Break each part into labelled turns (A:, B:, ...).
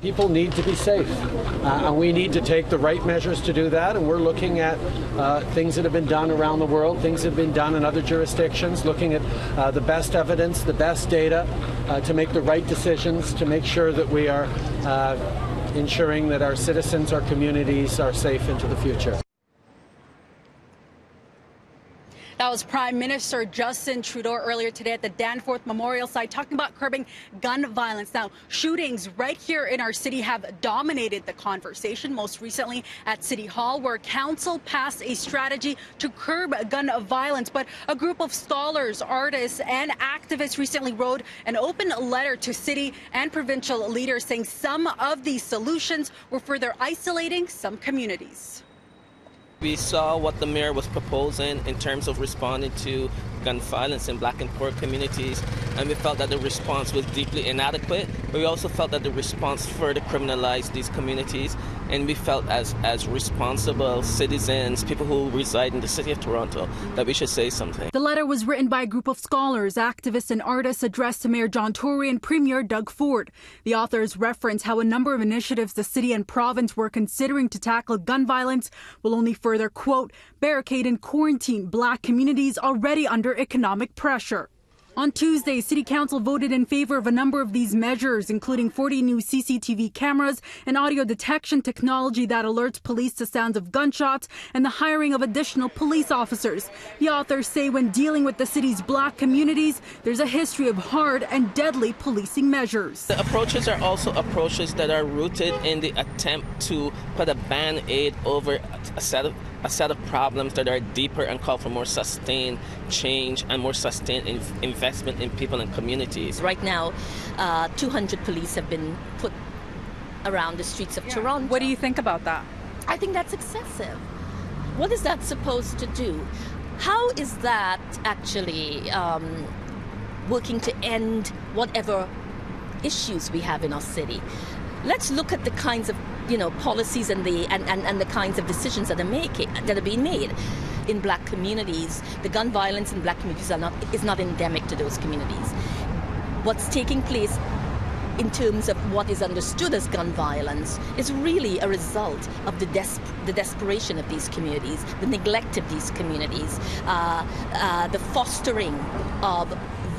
A: People need to be safe, and we need to take the right measures to do that, and we're looking at things that have been done around the world, things that have been done in other jurisdictions, looking at the best evidence, the best data, to make the right decisions, to make sure that we are ensuring that our citizens, our communities are safe into the future.
B: That was Prime Minister Justin Trudeau earlier today at the Danforth Memorial site talking about curbing gun violence. Now, shootings right here in our city have dominated the conversation, most recently at City Hall, where council passed a strategy to curb gun violence. But a group of scholars, artists and activists recently wrote an open letter to city and provincial leaders saying some of these solutions were further isolating some communities.
C: We saw what the mayor was proposing in terms of responding to gun violence in black and poor communities, and we felt that the response was deeply inadequate, but we also felt that the response further criminalized these communities, and we felt as responsible citizens, people who reside in the city of Toronto, that we should say something.
B: The letter was written by a group of scholars, activists and artists addressed to Mayor John Tory and Premier Doug Ford. The authors reference how a number of initiatives the city and province were considering to tackle gun violence will only further, quote, barricade and quarantine black communities already under economic pressure. On Tuesday, City Council voted in favor of a number of these measures, including 40 new CCTV cameras and audio detection technology that alerts police to sounds of gunshots and the hiring of additional police officers. The authors say when dealing with the city's black communities, there's a history of hard and deadly policing measures.
C: The approaches are also approaches that are rooted in the attempt to put a band-aid over a set of problems that are deeper and call for more sustained change and more sustained investment in people and communities.
D: Right now, 200 police have been put around the streets of Toronto.
B: What do you think about that?
D: I think that's excessive. What is that supposed to do? How is that actually working to end whatever issues we have in our city? Let's look at the kinds of policies and the kinds of decisions that are being made in black communities. The gun violence in black communities is not endemic to those communities. What's taking place in terms of what is understood as gun violence is really a result of the desperation of these communities, the neglect of these communities, the fostering of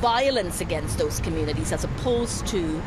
D: violence against those communities, as opposed to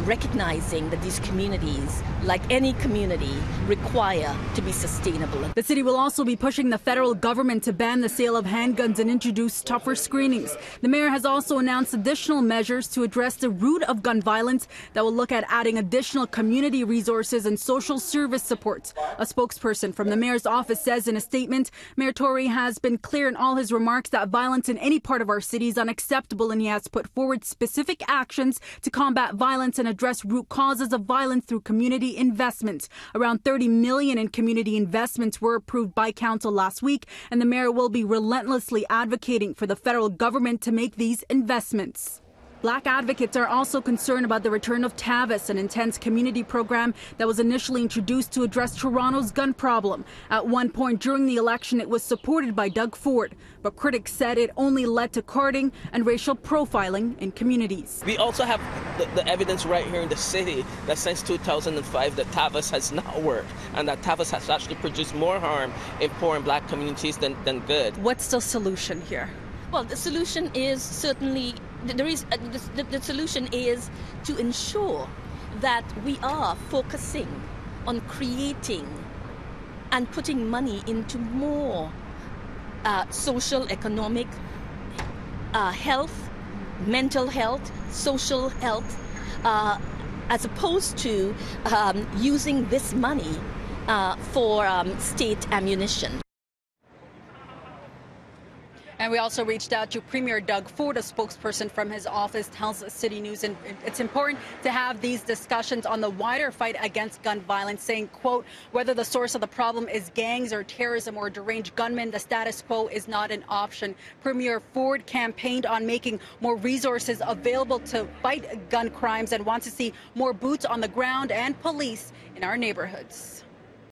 D: recognizing that these communities, like any community, require to be sustainable.
B: The city will also be pushing the federal government to ban the sale of handguns and introduce tougher screenings. The mayor has also announced additional measures to address the root of gun violence that will look at adding additional community resources and social service supports. A spokesperson from the mayor's office says in a statement, Mayor Tory has been clear in all his remarks that violence in any part of our city is unacceptable, and he has put forward specific actions to combat violence and address root causes of violence through community investments. Around $30 million in community investments were approved by council last week, and the mayor will be relentlessly advocating for the federal government to make these investments. Black advocates are also concerned about the return of TAVIS, an intense community program that was initially introduced to address Toronto's gun problem. At one point during the election, it was supported by Doug Ford, but critics said it only led to carding and racial profiling in communities.
C: We also have the evidence right here in the city that since 2005 that TAVIS has not worked, and that TAVIS has actually produced more harm in poor and black communities than good.
B: What's the solution here?
D: Well, the solution is certainly the solution is to ensure that we are focusing on creating and putting money into more social, economic, health, mental health, social health, as opposed to using this money for state ammunition.
B: And we also reached out to Premier Doug Ford, a spokesperson from his office tells CityNews, and it's important to have these discussions on the wider fight against gun violence, saying, quote, whether the source of the problem is gangs or terrorism or deranged gunmen, the status quo is not an option. Premier Ford campaigned on making more resources available to fight gun crimes and wants to see more boots on the ground and police in our neighborhoods.